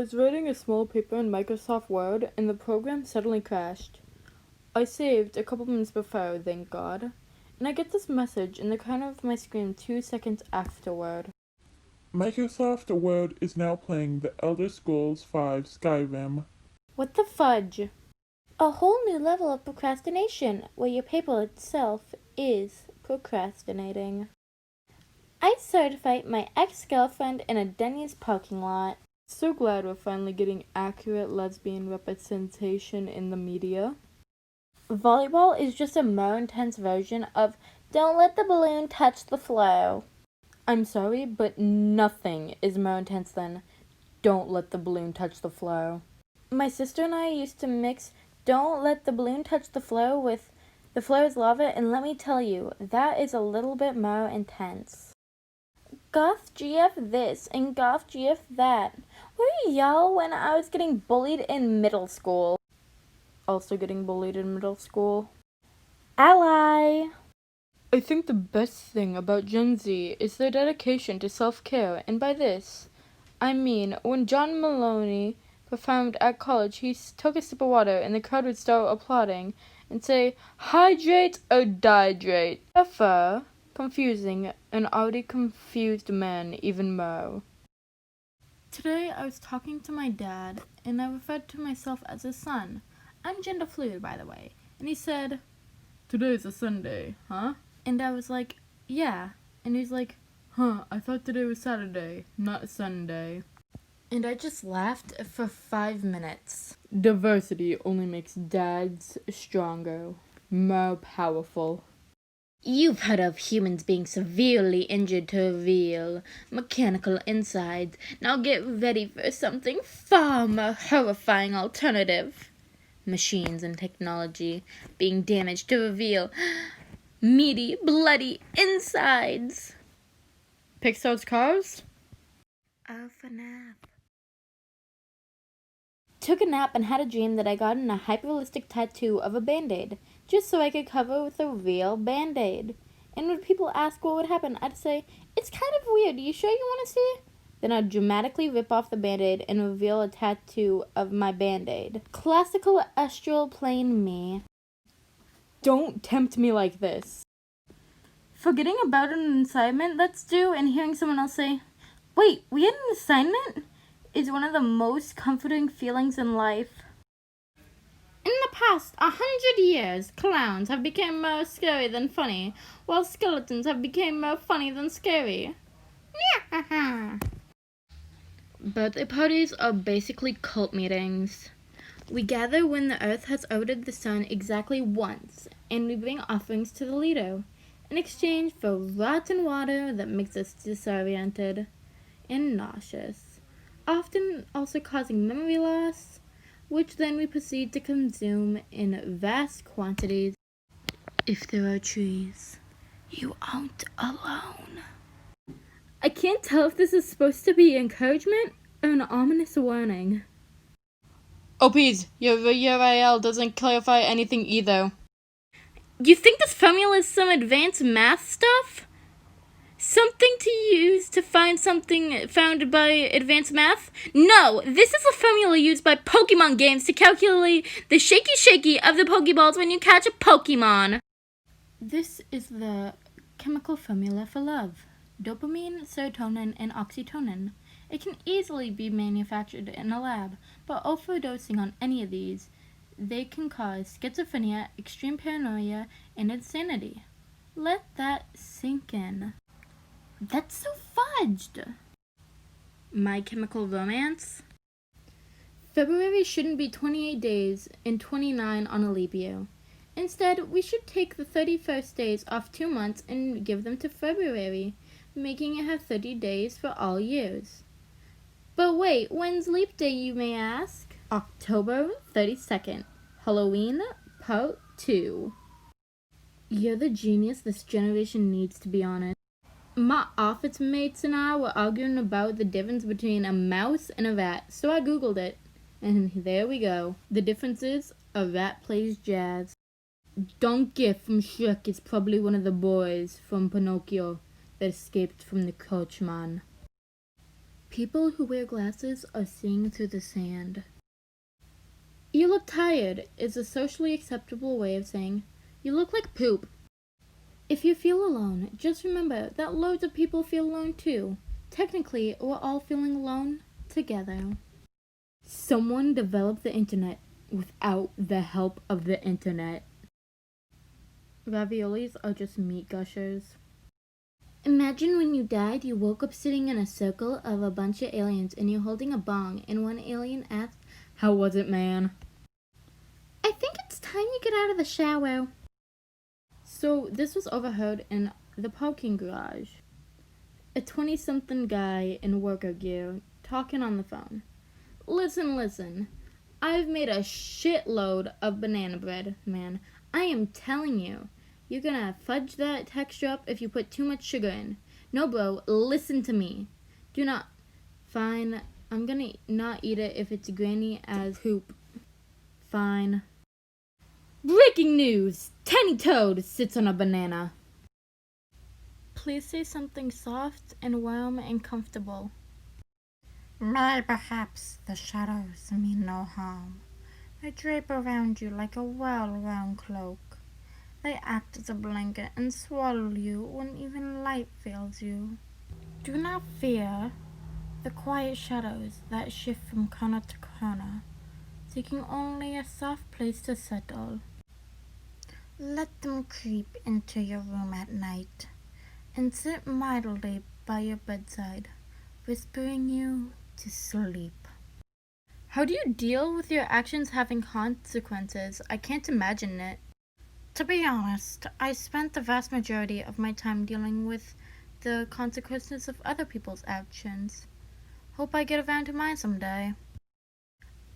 was writing a small paper in Microsoft Word and the program suddenly crashed. I saved a couple minutes before, thank God, and I get this message in the corner of my screen 2 seconds afterward. Microsoft Word is now playing The Elder Scrolls V Skyrim. What the fudge? A whole new level of procrastination, where your paper itself is procrastinating. I started to fight my ex-girlfriend in a Denny's parking lot. So glad we're finally getting accurate lesbian representation in the media. Volleyball is just a more intense version of don't let the balloon touch the flow. I'm sorry, but nothing is more intense than don't let the balloon touch the flow. My sister and I used to mix don't let the balloon touch the flow with the flow is lava, and let me tell you, that is a little bit more intense. Goth GF this and Goth GF that. Where were y'all when I was getting bullied in middle school? Also getting bullied in middle school. Ally! I think the best thing about Gen Z is their dedication to self-care, and by this, I mean when John Maloney performed at college, he took a sip of water and the crowd would start applauding and say, hydrate or dihydrate. Therefore, confusing an already confused man even more. Today I was talking to my dad, and I referred to myself as his son. I'm gender fluid, by the way. And he said, today's a Sunday, huh? And I was like, yeah. And he's like, huh, I thought today was Saturday, not Sunday. And I just laughed for 5 minutes. Diversity only makes dads stronger, more powerful. You've heard of humans being severely injured to reveal mechanical insides. Now get ready for something far more horrifying alternative. Machines and technology being damaged to reveal meaty, bloody insides. Pixar's Cars? Oh, for nap. Took a nap and had a dream that I got in a hyperrealistic tattoo of a Band-Aid, just so I could cover with a real Band-Aid. And when people ask what would happen, I'd say, it's kind of weird, you sure you want to see? Then I'd dramatically rip off the Band-Aid and reveal a tattoo of my Band-Aid. Classical astral plane me. Don't tempt me like this. Forgetting about an assignment that's due and hearing someone else say, wait, we had an assignment? Is one of the most comforting feelings in life. In the past 100 years, clowns have become more scary than funny, while skeletons have become more funny than scary. Birthday parties are basically cult meetings. We gather when the earth has orbited the sun exactly once, and we bring offerings to the leader, in exchange for rotten water that makes us disoriented and nauseous, often also causing memory loss, which then we proceed to consume in vast quantities. If there are trees, you aren't alone. I can't tell if this is supposed to be encouragement or an ominous warning. Oh, please, your URL doesn't clarify anything either. You think this formula is some advanced math stuff? Something to use to find something found by advanced math? No, this is a formula used by Pokemon games to calculate the shaky of the Pokeballs when you catch a Pokemon. This is the chemical formula for love. Dopamine, serotonin, and oxytocin. It can easily be manufactured in a lab, but overdosing on any of these, they can cause schizophrenia, extreme paranoia, and insanity. Let that sink in. That's so fudged. My Chemical Romance? February shouldn't be 28 days and 29 on a leap year. Instead, we should take the 31st days off 2 months and give them to February, making it have 30 days for all years. But wait, when's leap day, you may ask? October 32nd. Halloween, Part 2. You're the genius this generation needs, to be honest. My office mates and I were arguing about the difference between a mouse and a rat, so I googled it. And there we go. The difference is, a rat plays jazz. Donkey from Shrek is probably one of the boys from Pinocchio that escaped from the coachman. People who wear glasses are seeing through the sand. You look tired is a socially acceptable way of saying you look like poop. If you feel alone, just remember that loads of people feel alone too. Technically, we're all feeling alone together. Someone developed the internet without the help of the internet. Raviolis are just meat gushers. Imagine when you died, you woke up sitting in a circle of a bunch of aliens and you're holding a bong, and one alien asks, "How was it, man?" "I think it's time you get out of the shower." So this was overheard in the parking garage. A 20-something guy in worker gear talking on the phone. Listen. I've made a shitload of banana bread, man. I am telling you. You're gonna fudge that texture up if you put too much sugar in. No, bro, listen to me. Do not. Fine, I'm gonna not eat it if it's grainy as poop. Fine. Breaking news! Tiny Toad sits on a banana. Please say something soft and warm and comfortable. Perhaps the shadows mean no harm. They drape around you like a well-worn cloak. They act as a blanket and swallow you when even light fails you. Do not fear the quiet shadows that shift from corner to corner, seeking only a soft place to settle. Let them creep into your room at night and sit mildly by your bedside, whispering you to sleep. How do you deal with your actions having consequences? I can't imagine it. To be honest, I spent the vast majority of my time dealing with the consequences of other people's actions. Hope I get around to mine someday.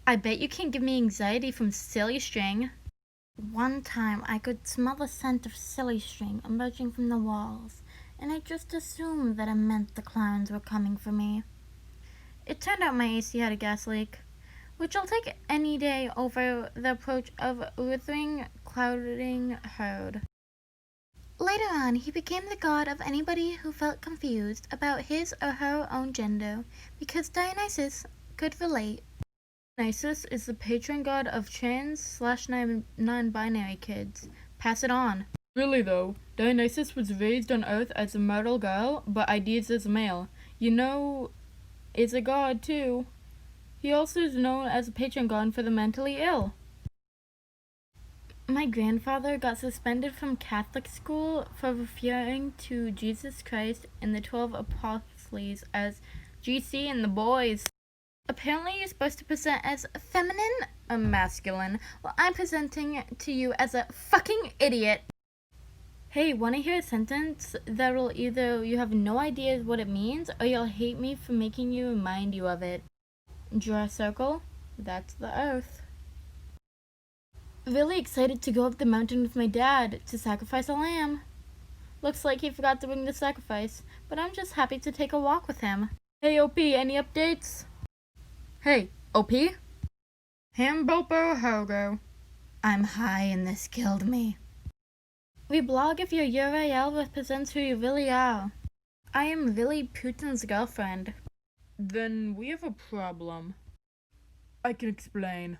I bet you can't give me anxiety from silly string. One time I could smell the scent of silly string emerging from the walls, and I just assumed that it meant the clowns were coming for me. It turned out my AC had a gas leak, which I'll take any day over the approach of withering, clouding herd. Later on, he became the god of anybody who felt confused about his or her own gender, because Dionysus could relate. Dionysus is the patron god of trans/non-binary kids. Pass it on. Really though, Dionysus was raised on Earth as a mortal girl, but ideas as a male. You know, is a god too. He also is known as a patron god for the mentally ill. My grandfather got suspended from Catholic school for referring to Jesus Christ and the 12 apostles as GC and the boys. Apparently you're supposed to present as feminine or masculine, while I'm presenting to you as a fucking idiot. Hey, wanna hear a sentence that'll either you have no idea what it means, or you'll hate me for making you remind you of it. Draw a circle. That's the Earth. Really excited to go up the mountain with my dad to sacrifice a lamb. Looks like he forgot to bring the sacrifice, but I'm just happy to take a walk with him. Hey OP, any updates? Hey, OP? Hambopo Hogo. I'm high and this killed me. We blog if your URL represents who you really are. I am really Putin's girlfriend. Then we have a problem. I can explain.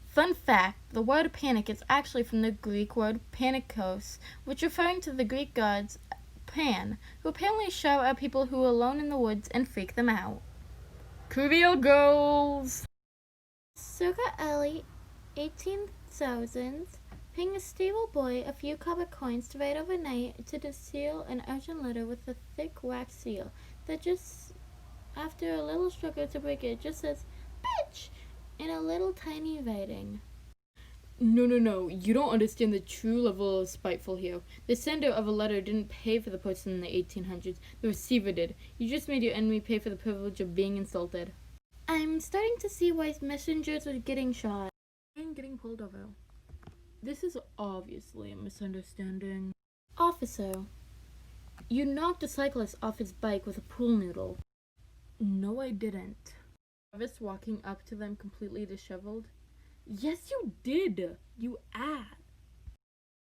Fun fact, the word panic is actually from the Greek word panikos, which referring to the Greek gods Pan, who apparently shout at people who are alone in the woods and freak them out. Kurio goals! Circa early 18,000s, paying a stable boy a few copper coins to ride overnight to seal an urgent letter with a thick wax seal that just, after a little struggle to break it, just says, "Bitch!" in a little tiny writing. No, you don't understand the true level of spiteful here. The sender of a letter didn't pay for the posting in the 1800s, the receiver did. You just made your enemy pay for the privilege of being insulted. I'm starting to see why messengers are getting shot and getting pulled over. This is obviously a misunderstanding. Officer, you knocked a cyclist off his bike with a pool noodle. No, I didn't. Travis walking up to them completely disheveled. Yes, you did, you ass.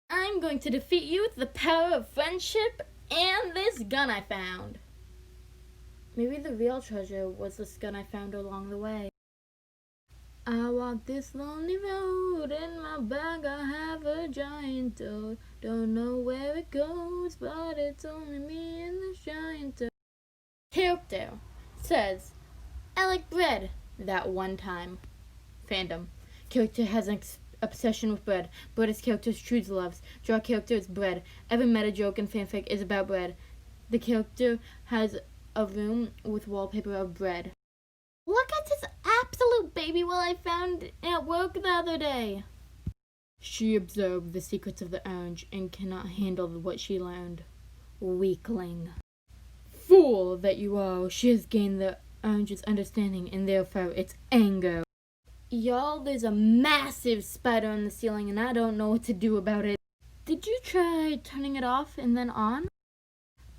I'm going to defeat you with the power of friendship and this gun I found. Maybe the real treasure was the skin I found along the way. I walk this lonely road, in my bag I have a giant toad. Don't know where it goes, but it's only me and this giant toad. Character says, I like bread, that one time. Fandom. Character has an obsession with bread. Bread is character's true loves. Draw character is bread. Every meta joke and fanfic is about bread. The character has a room with wallpaper of bread. Look at this absolute baby whale I found at work the other day. She observed the secrets of the orange and cannot handle what she learned. Weakling. Fool that you are, she has gained the orange's understanding and therefore its anger. Y'all, there's a massive spider on the ceiling and I don't know what to do about it. Did you try turning it off and then on?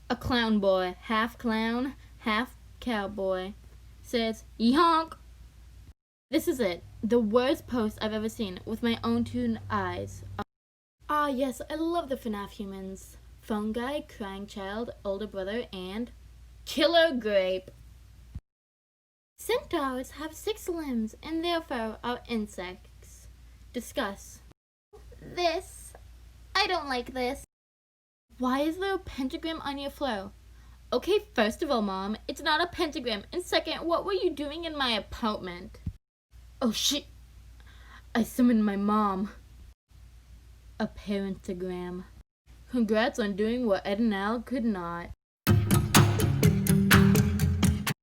A clown boy, half clown, half cowboy, says, yonk! This is it. The worst post I've ever seen with my own two eyes. Ah, yes, I love the FNAF humans. Phone guy, crying child, older brother, and killer grape. Centaurs have 6 limbs and therefore are insects. Discuss. This. I don't like this. Why is there a pentagram on your floor? Okay, first of all, Mom, it's not a pentagram. And second, what were you doing in my apartment? Oh, shit. I summoned my mom. A parentagram. Congrats on doing what Ed and Al could not.